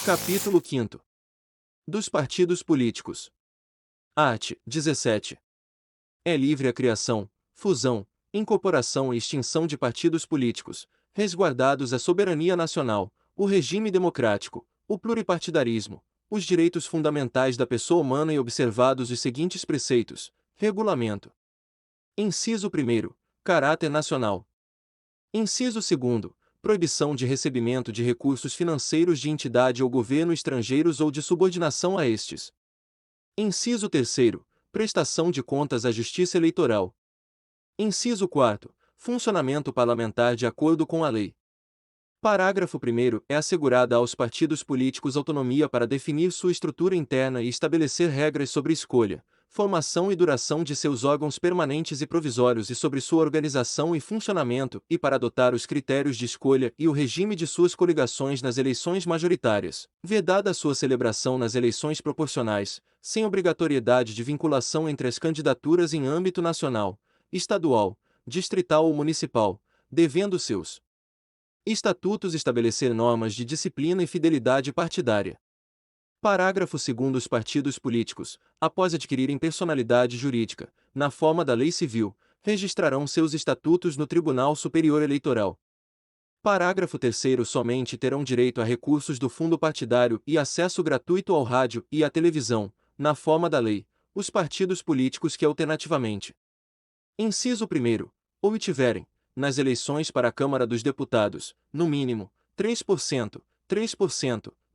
Capítulo 5º. Dos partidos políticos. Art. 17. É livre a criação, fusão, incorporação e extinção de partidos políticos, resguardados a soberania nacional, o regime democrático, o pluripartidarismo, os direitos fundamentais da pessoa humana e observados os seguintes preceitos. Regulamento. Inciso 1º. Caráter nacional. Inciso 2º. Proibição de recebimento de recursos financeiros de entidade ou governo estrangeiros ou de subordinação a estes. Inciso 3º. Prestação de contas à Justiça Eleitoral. Inciso 4º. Funcionamento parlamentar de acordo com a lei. Parágrafo 1º. É assegurada aos partidos políticos autonomia para definir sua estrutura interna e estabelecer regras sobre escolha, formação e duração de seus órgãos permanentes e provisórios e sobre sua organização e funcionamento, e para adotar os critérios de escolha e o regime de suas coligações nas eleições majoritárias, vedada sua celebração nas eleições proporcionais, sem obrigatoriedade de vinculação entre as candidaturas em âmbito nacional, estadual, distrital ou municipal, devendo seus estatutos estabelecer normas de disciplina e fidelidade partidária. Parágrafo 2º. Os partidos políticos, após adquirirem personalidade jurídica, na forma da lei civil, registrarão seus estatutos no Tribunal Superior Eleitoral. Parágrafo 3º. Somente terão direito a recursos do fundo partidário e acesso gratuito ao rádio e à televisão, na forma da lei, os partidos políticos que alternativamente. Inciso 1º. Obtiverem, nas eleições para a Câmara dos Deputados, no mínimo, 3%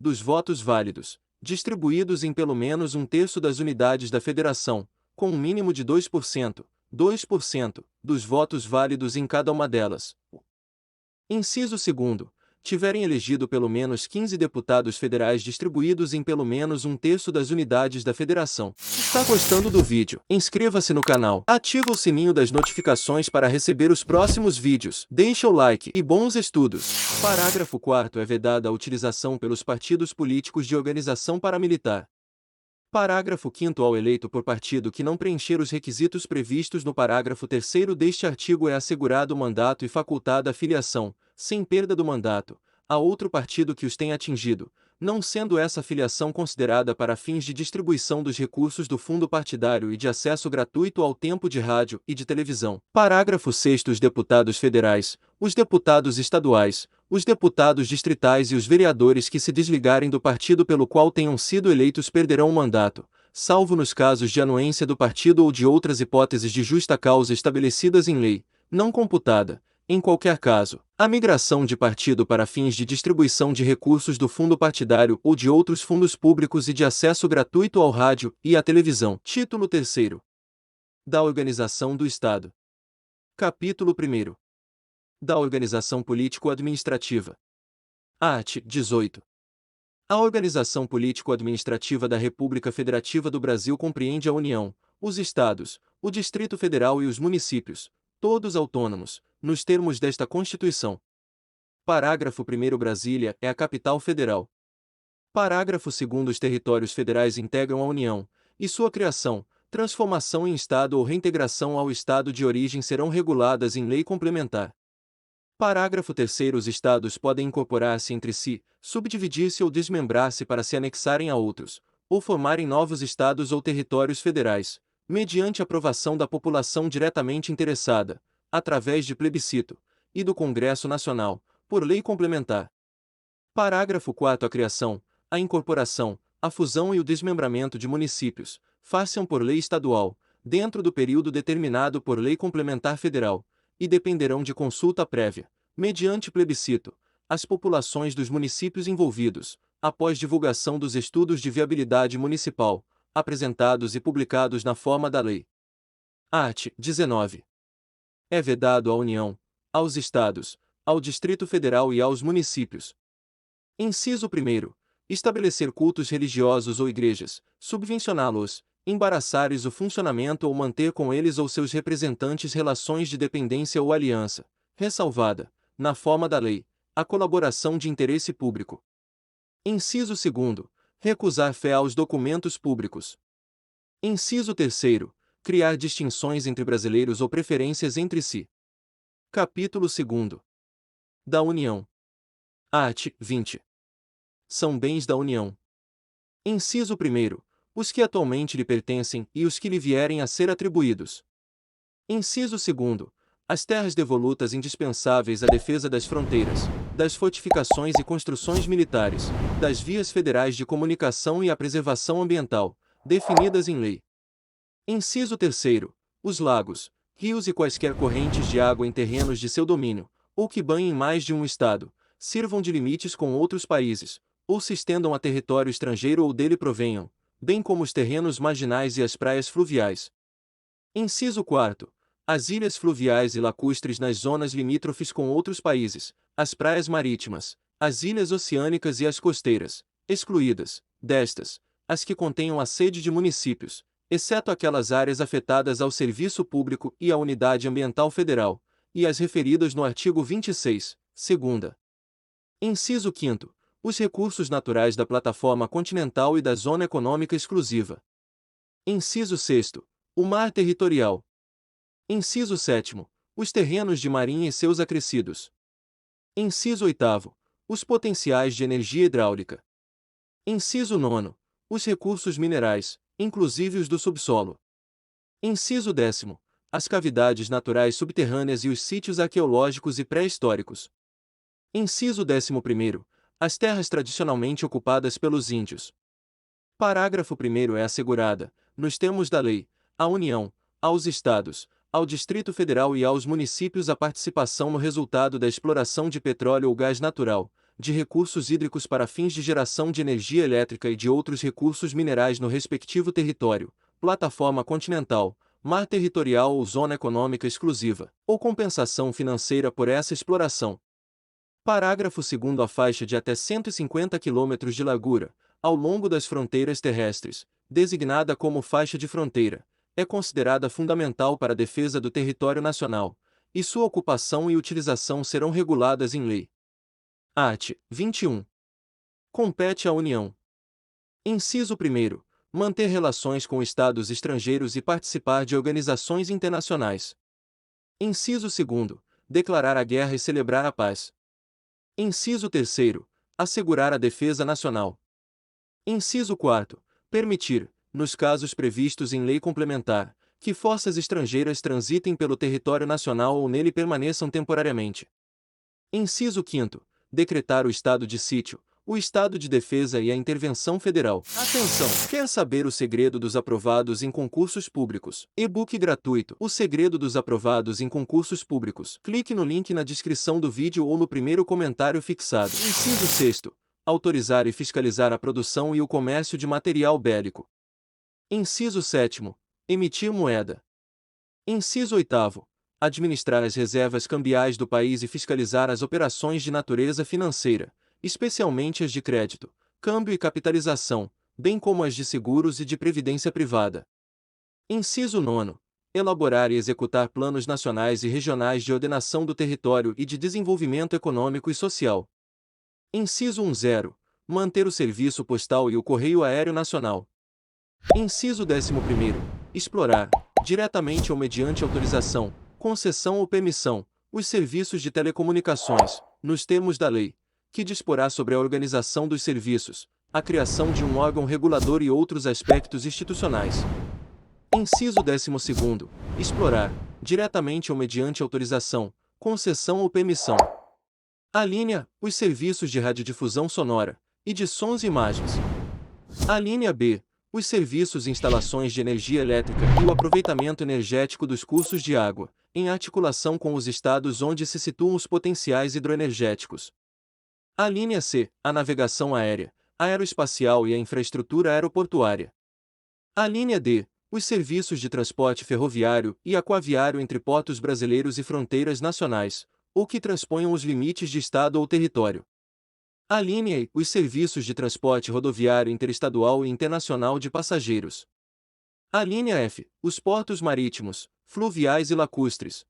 dos votos válidos, distribuídos em pelo menos um terço das unidades da Federação, com um mínimo de 2% dos votos válidos em cada uma delas. Inciso 2º. Tiverem elegido pelo menos 15 deputados federais distribuídos em pelo menos um terço das unidades da Federação. Está gostando do vídeo? Inscreva-se no canal, ativa o sininho das notificações para receber os próximos vídeos, deixa o like e bons estudos. Parágrafo 4º. É vedada a utilização pelos partidos políticos de organização paramilitar. Parágrafo 5º. Ao eleito por partido que não preencher os requisitos previstos no parágrafo 3º deste artigo é assegurado o mandato e facultada a filiação, sem perda do mandato, a outro partido que os tenha atingido, não sendo essa filiação considerada para fins de distribuição dos recursos do fundo partidário e de acesso gratuito ao tempo de rádio e de televisão. Parágrafo 6º. Os deputados federais, os deputados estaduais, os deputados distritais e os vereadores que se desligarem do partido pelo qual tenham sido eleitos perderão o mandato, salvo nos casos de anuência do partido ou de outras hipóteses de justa causa estabelecidas em lei, não computada, em qualquer caso, a migração de partido para fins de distribuição de recursos do fundo partidário ou de outros fundos públicos e de acesso gratuito ao rádio e à televisão. Título 3º. Da organização do Estado. Capítulo 1º. Da organização político-administrativa. Art. 18. A organização político-administrativa da República Federativa do Brasil compreende a União, os Estados, o Distrito Federal e os municípios, todos autônomos, nos termos desta Constituição. Parágrafo 1º. Brasília é a capital federal. Parágrafo 2º. Os territórios federais integram a União, e sua criação, transformação em Estado ou reintegração ao Estado de origem serão reguladas em lei complementar. Parágrafo 3º. Os Estados podem incorporar-se entre si, subdividir-se ou desmembrar-se para se anexarem a outros, ou formarem novos Estados ou territórios federais, mediante aprovação da população diretamente interessada, através de plebiscito, e do Congresso Nacional, por lei complementar. Parágrafo 4º. A criação, a incorporação, a fusão e o desmembramento de municípios, far-se-ão por lei estadual, dentro do período determinado por lei complementar federal, e dependerão de consulta prévia, mediante plebiscito, as populações dos municípios envolvidos, após divulgação dos estudos de viabilidade municipal, apresentados e publicados na forma da lei. Art. 19. É vedado à União, aos Estados, ao Distrito Federal e aos municípios. Inciso 1º. Estabelecer cultos religiosos ou igrejas, subvencioná-los, embaraçar-lhes o funcionamento ou manter com eles ou seus representantes relações de dependência ou aliança, ressalvada, na forma da lei, a colaboração de interesse público. Inciso 2º. Recusar fé aos documentos públicos. Inciso 3º. Criar distinções entre brasileiros ou preferências entre si. Capítulo 2º. Da União. Art. 20. são bens da União. Inciso 1. Os que atualmente lhe pertencem e os que lhe vierem a ser atribuídos. Inciso 2. As terras devolutas indispensáveis à defesa das fronteiras, das fortificações e construções militares, das vias federais de comunicação e à preservação ambiental, definidas em lei. Inciso 3. Os lagos, rios e quaisquer correntes de água em terrenos de seu domínio, ou que banhem mais de um estado, sirvam de limites com outros países, ou se estendam a território estrangeiro ou dele provenham, bem como os terrenos marginais e as praias fluviais. Inciso 4. As ilhas fluviais e lacustres nas zonas limítrofes com outros países, as praias marítimas, as ilhas oceânicas e as costeiras, excluídas, destas, as que contenham a sede de municípios, exceto aquelas áreas afetadas ao serviço público e à unidade ambiental federal, e as referidas no artigo 26, segunda. Inciso 5. Os recursos naturais da plataforma continental e da zona econômica exclusiva. Inciso 6. O mar territorial. Inciso 7. Os terrenos de marinha e seus acrescidos. Inciso 8. Os potenciais de energia hidráulica. Inciso 9. Os recursos minerais, inclusive os do subsolo. Inciso 10. As cavidades naturais subterrâneas e os sítios arqueológicos e pré-históricos. Inciso 11. As terras tradicionalmente ocupadas pelos índios. Parágrafo 1. É assegurada, nos termos da lei, à União, aos Estados, ao Distrito Federal e aos municípios a participação no resultado da exploração de petróleo ou gás natural, de recursos hídricos para fins de geração de energia elétrica e de outros recursos minerais no respectivo território, plataforma continental, mar territorial ou zona econômica exclusiva, ou compensação financeira por essa exploração. Parágrafo 2. A faixa de até 150 km de largura, ao longo das fronteiras terrestres, designada como faixa de fronteira, é considerada fundamental para a defesa do território nacional, e sua ocupação e utilização serão reguladas em lei. Art. 21. Compete à União. Inciso 1. Manter relações com estados estrangeiros e participar de organizações internacionais. Inciso 2. Declarar a guerra e celebrar a paz. Inciso 3. Assegurar a defesa nacional. Inciso 4. Permitir, nos casos previstos em lei complementar, que forças estrangeiras transitem pelo território nacional ou nele permaneçam temporariamente. Inciso 5. Decretar o estado de sítio, o estado de defesa e a intervenção federal. Atenção! Quer saber o segredo dos aprovados em concursos públicos? E-book gratuito. O segredo dos aprovados em concursos públicos. Clique no link na descrição do vídeo ou no primeiro comentário fixado. Inciso 6. Autorizar e fiscalizar a produção e o comércio de material bélico. Inciso 7. Emitir moeda. Inciso 8. Administrar as reservas cambiais do país e fiscalizar as operações de natureza financeira, especialmente as de crédito, câmbio e capitalização, bem como as de seguros e de previdência privada. Inciso 9. Elaborar e executar planos nacionais e regionais de ordenação do território e de desenvolvimento econômico e social. Inciso 10. Manter o serviço postal e o correio aéreo nacional. Inciso 11. Explorar, diretamente ou mediante autorização, concessão ou permissão, os serviços de telecomunicações, nos termos da lei, que disporá sobre a organização dos serviços, a criação de um órgão regulador e outros aspectos institucionais. Inciso 12. Explorar, diretamente ou mediante autorização, concessão ou permissão. Alínea, os serviços de radiodifusão sonora, e de sons e imagens. Alínea B, os serviços e instalações de energia elétrica e o aproveitamento energético dos cursos de água, em articulação com os estados onde se situam os potenciais hidroenergéticos. Alínea C, a navegação aérea, aeroespacial e a infraestrutura aeroportuária. Alínea D, os serviços de transporte ferroviário e aquaviário entre portos brasileiros e fronteiras nacionais, ou que transponham os limites de estado ou território. Alínea E, os serviços de transporte rodoviário interestadual e internacional de passageiros. Alínea F, os portos marítimos, fluviais e lacustres.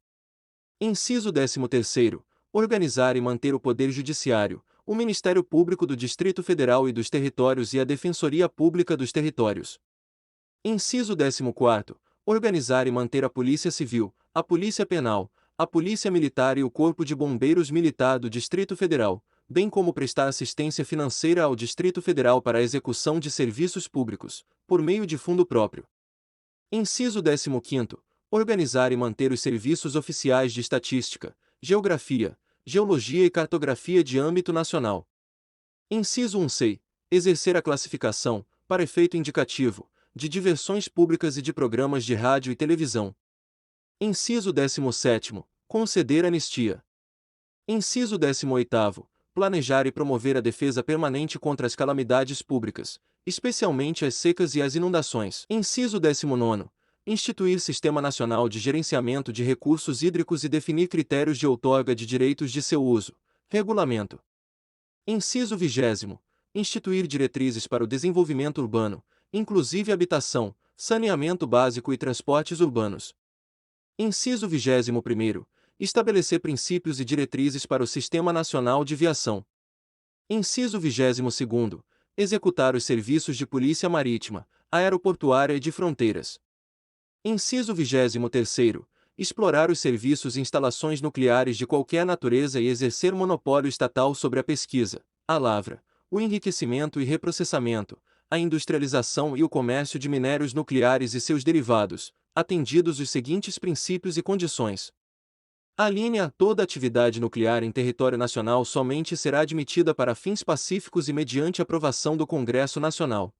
Inciso 13º, organizar e manter o Poder Judiciário, o Ministério Público do Distrito Federal e dos Territórios e a Defensoria Pública dos Territórios. Inciso 14º, organizar e manter a Polícia Civil, a Polícia Penal, a Polícia Militar e o Corpo de Bombeiros Militar do Distrito Federal, bem como prestar assistência financeira ao Distrito Federal para a execução de serviços públicos, por meio de fundo próprio. Inciso 15º. Organizar e manter os serviços oficiais de estatística, geografia, geologia e cartografia de âmbito nacional. Inciso 1c. Exercer a classificação, para efeito indicativo, de diversões públicas e de programas de rádio e televisão. Inciso 17º. Conceder anistia. Inciso 18º. Planejar e promover a defesa permanente contra as calamidades públicas, especialmente as secas e as inundações. Inciso 19º. Instituir Sistema Nacional de Gerenciamento de Recursos Hídricos e definir critérios de outorga de direitos de seu uso. Regulamento. Inciso 20º. Instituir diretrizes para o desenvolvimento urbano, inclusive habitação, saneamento básico e transportes urbanos. Inciso 21º. Estabelecer princípios e diretrizes para o Sistema Nacional de Viação. Inciso 22º. Executar os serviços de polícia marítima, aeroportuária e de fronteiras. Inciso 23º. Explorar os serviços e instalações nucleares de qualquer natureza e exercer monopólio estatal sobre a pesquisa, a lavra, o enriquecimento e reprocessamento, a industrialização e o comércio de minérios nucleares e seus derivados, atendidos os seguintes princípios e condições. Alínea: toda atividade nuclear em território nacional somente será admitida para fins pacíficos e mediante aprovação do Congresso Nacional.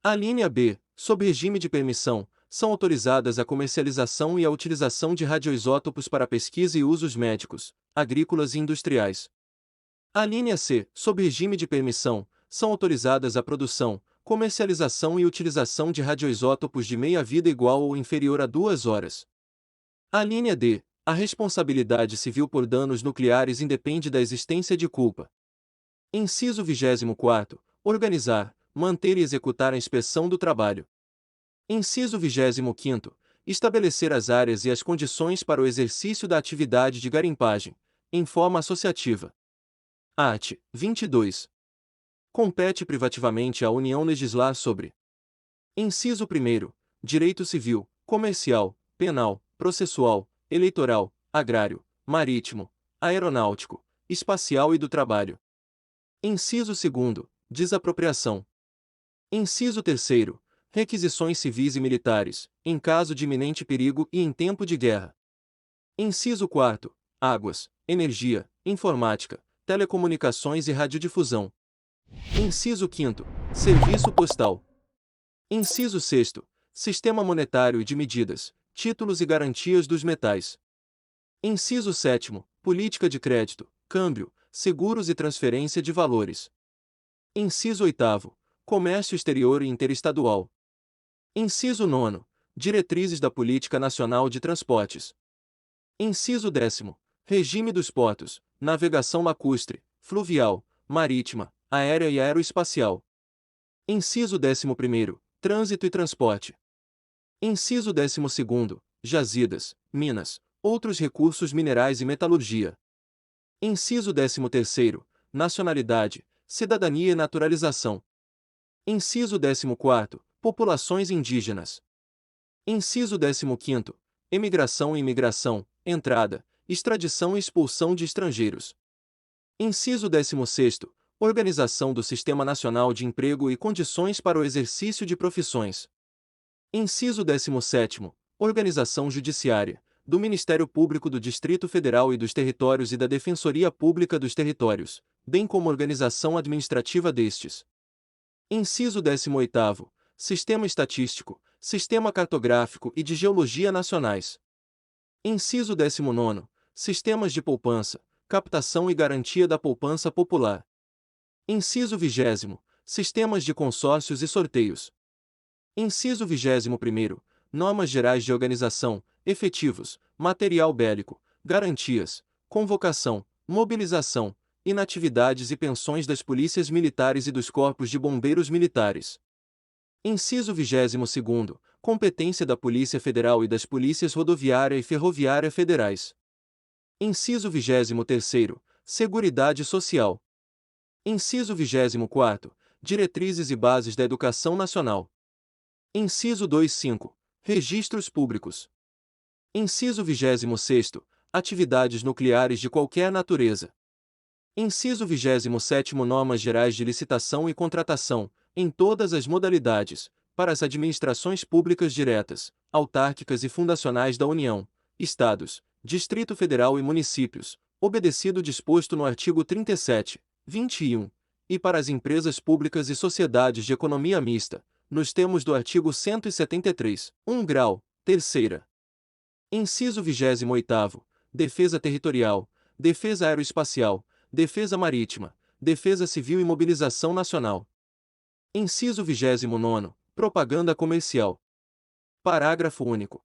Alínea B: sob regime de permissão, são autorizadas a comercialização e a utilização de radioisótopos para pesquisa e usos médicos, agrícolas e industriais. Alínea C: sob regime de permissão, são autorizadas a produção, comercialização e utilização de radioisótopos de meia-vida igual ou inferior a 2 horas. Alínea D: a responsabilidade civil por danos nucleares independe da existência de culpa. Inciso 24º. Organizar, manter e executar a inspeção do trabalho. Inciso 25º. Estabelecer as áreas e as condições para o exercício da atividade de garimpagem, em forma associativa. Art. 22. Compete privativamente à União legislar sobre. Inciso 1º. Direito civil, comercial, penal, processual, eleitoral, agrário, marítimo, aeronáutico, espacial e do trabalho. Inciso 2º. Desapropriação. Inciso 3º. Requisições civis e militares, em caso de iminente perigo e em tempo de guerra. Inciso 4º. Águas, energia, informática, telecomunicações e radiodifusão. Inciso 5º. Serviço postal. Inciso 6º. Sistema monetário e de medidas, títulos e garantias dos metais. Inciso 7º. Política de crédito, câmbio, seguros e transferência de valores. Inciso 8º. Comércio exterior e interestadual. Inciso 9º. Diretrizes da Política Nacional de Transportes. Inciso 10º. Regime dos portos, navegação lacustre, fluvial, marítima, aérea e aeroespacial. Inciso 11º. Trânsito e transporte. Inciso 12º. Jazidas, minas, outros recursos minerais e metalurgia. Inciso 13º. Nacionalidade, cidadania e naturalização. Inciso 14º. Populações indígenas. Inciso 15º. Emigração e imigração, entrada, extradição e expulsão de estrangeiros. Inciso 16º. Organização do Sistema Nacional de Emprego e condições para o exercício de profissões. Inciso 17º. Organização judiciária, do Ministério Público do Distrito Federal e dos Territórios e da Defensoria Pública dos Territórios, bem como organização administrativa destes. Inciso 18º. Sistema Estatístico, Sistema Cartográfico e de Geologia Nacionais. Inciso 19º. Sistemas de poupança, captação e garantia da poupança popular. Inciso 20º. Sistemas de consórcios e sorteios. Inciso 21º. Normas gerais de organização, efetivos, material bélico, garantias, convocação, mobilização, inatividades e pensões das polícias militares e dos corpos de bombeiros militares. Inciso 22º. Competência da Polícia Federal e das Polícias Rodoviária e Ferroviária Federais. Inciso 23º. Seguridade Social. Inciso 24º. Diretrizes e bases da Educação Nacional. Inciso 25. Registros públicos. Inciso 26º. Atividades nucleares de qualquer natureza. Inciso 27º Normas gerais de licitação e contratação, em todas as modalidades, para as administrações públicas diretas, autárquicas e fundacionais da União, Estados, Distrito Federal e municípios, obedecido o disposto no artigo 37, 21, e para as empresas públicas e sociedades de economia mista, nos termos do artigo 173, 1 grau, terceira. Inciso 28º, Defesa Territorial, Defesa Aeroespacial, Defesa Marítima, Defesa Civil e Mobilização Nacional. Inciso 29º, Propaganda Comercial. Parágrafo único.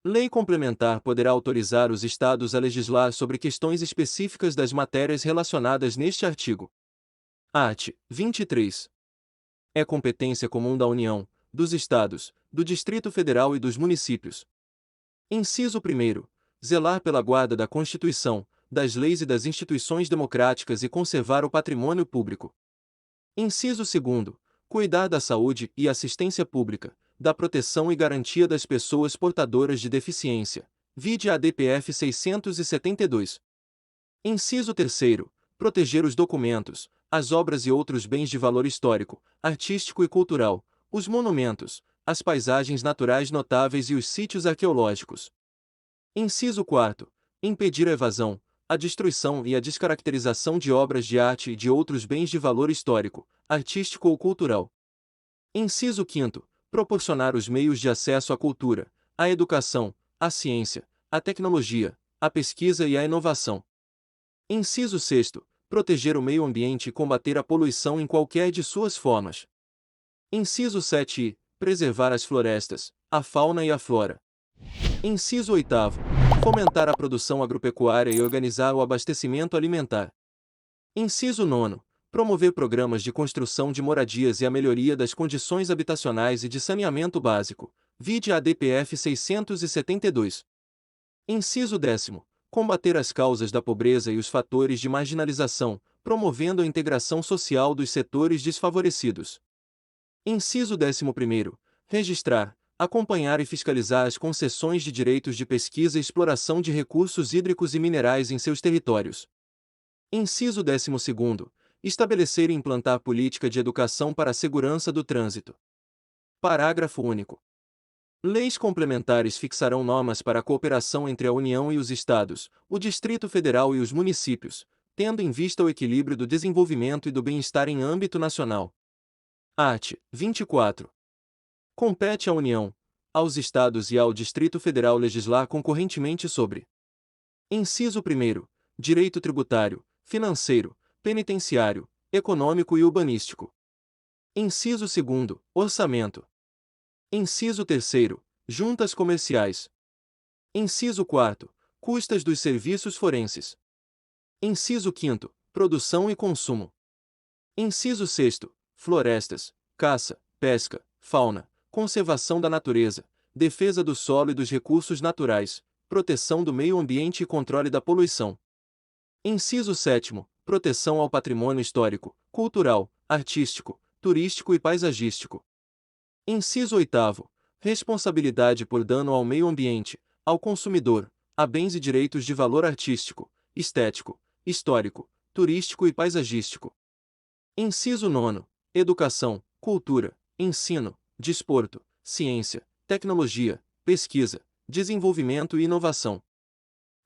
Lei complementar poderá autorizar os Estados a legislar sobre questões específicas das matérias relacionadas neste artigo. Art. 23. É competência comum da União, dos Estados, do Distrito Federal e dos municípios. Inciso 1º. Zelar pela guarda da Constituição, das leis e das instituições democráticas e conservar o patrimônio público. Inciso 2º. Cuidar da saúde e assistência pública, da proteção e garantia das pessoas portadoras de deficiência, vide a DPF 672. Inciso 3º. Proteger os documentos, as obras e outros bens de valor histórico, artístico e cultural, os monumentos, as paisagens naturais notáveis e os sítios arqueológicos. Inciso 4º. Impedir a evasão, a destruição e a descaracterização de obras de arte e de outros bens de valor histórico, artístico ou cultural. Inciso 5º. Proporcionar os meios de acesso à cultura, à educação, à ciência, à tecnologia, à pesquisa e à inovação. Inciso 6º. Proteger o meio ambiente e combater a poluição em qualquer de suas formas. Inciso 7º. Preservar as florestas, a fauna e a flora. Inciso 8º. Fomentar a produção agropecuária e organizar o abastecimento alimentar. Inciso 9º. Promover programas de construção de moradias e a melhoria das condições habitacionais e de saneamento básico, vide a DPF 672. Inciso 10º. Combater as causas da pobreza e os fatores de marginalização, promovendo a integração social dos setores desfavorecidos. Inciso 11º. Registrar, acompanhar e fiscalizar as concessões de direitos de pesquisa e exploração de recursos hídricos e minerais em seus territórios. Inciso 12º. Estabelecer e implantar política de educação para a segurança do trânsito. Parágrafo único. Leis complementares fixarão normas para a cooperação entre a União e os Estados, o Distrito Federal e os municípios, tendo em vista o equilíbrio do desenvolvimento e do bem-estar em âmbito nacional. Art. 24. Compete à União, aos Estados e ao Distrito Federal legislar concorrentemente sobre: Inciso 1º. Direito tributário, financeiro, penitenciário, econômico e urbanístico. Inciso 2º. Orçamento. Inciso 3º. Juntas comerciais. Inciso 4º. Custas dos serviços forenses. Inciso 5º. Produção e consumo. Inciso 6º. Florestas, caça, pesca, fauna, conservação da natureza, defesa do solo e dos recursos naturais, proteção do meio ambiente e controle da poluição. Inciso 7º. Proteção ao patrimônio histórico, cultural, artístico, turístico e paisagístico. Inciso 8º. Responsabilidade por dano ao meio ambiente, ao consumidor, a bens e direitos de valor artístico, estético, histórico, turístico e paisagístico. Inciso 9º. Educação, cultura, ensino, desporto, ciência, tecnologia, pesquisa, desenvolvimento e inovação.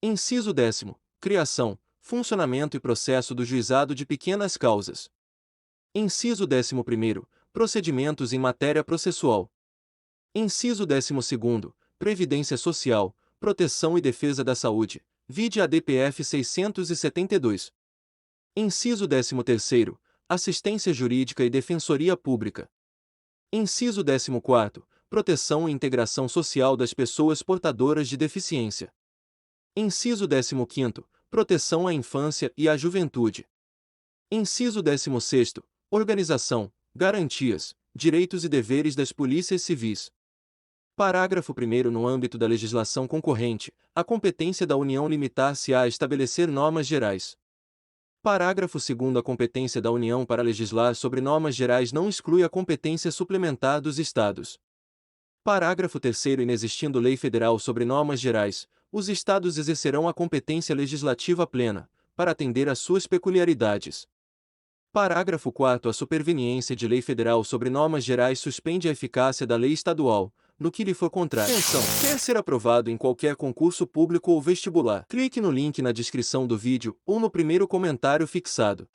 Inciso 10º. Criação, funcionamento e processo do juizado de pequenas causas. Inciso 11º. Procedimentos em matéria processual. Inciso 12º. Previdência Social, Proteção e Defesa da Saúde, vide a DPF 672. Inciso 13º. Assistência Jurídica e Defensoria Pública. Inciso 14º. Proteção e Integração Social das Pessoas Portadoras de Deficiência. Inciso 15º. Proteção à Infância e à Juventude. Inciso 16º. Organização, garantias, direitos e deveres das polícias civis. Parágrafo 1º. No âmbito da legislação concorrente, a competência da União limitar-se-á a estabelecer normas gerais. Parágrafo 2º. A competência da União para legislar sobre normas gerais não exclui a competência suplementar dos Estados. Parágrafo 3º. Inexistindo lei federal sobre normas gerais, os Estados exercerão a competência legislativa plena, para atender às suas peculiaridades. Parágrafo 4º. A superveniência de lei federal sobre normas gerais suspende a eficácia da lei estadual, no que lhe for contrário. Atenção! Quer ser aprovado em qualquer concurso público ou vestibular? Clique no link na descrição do vídeo ou no primeiro comentário fixado.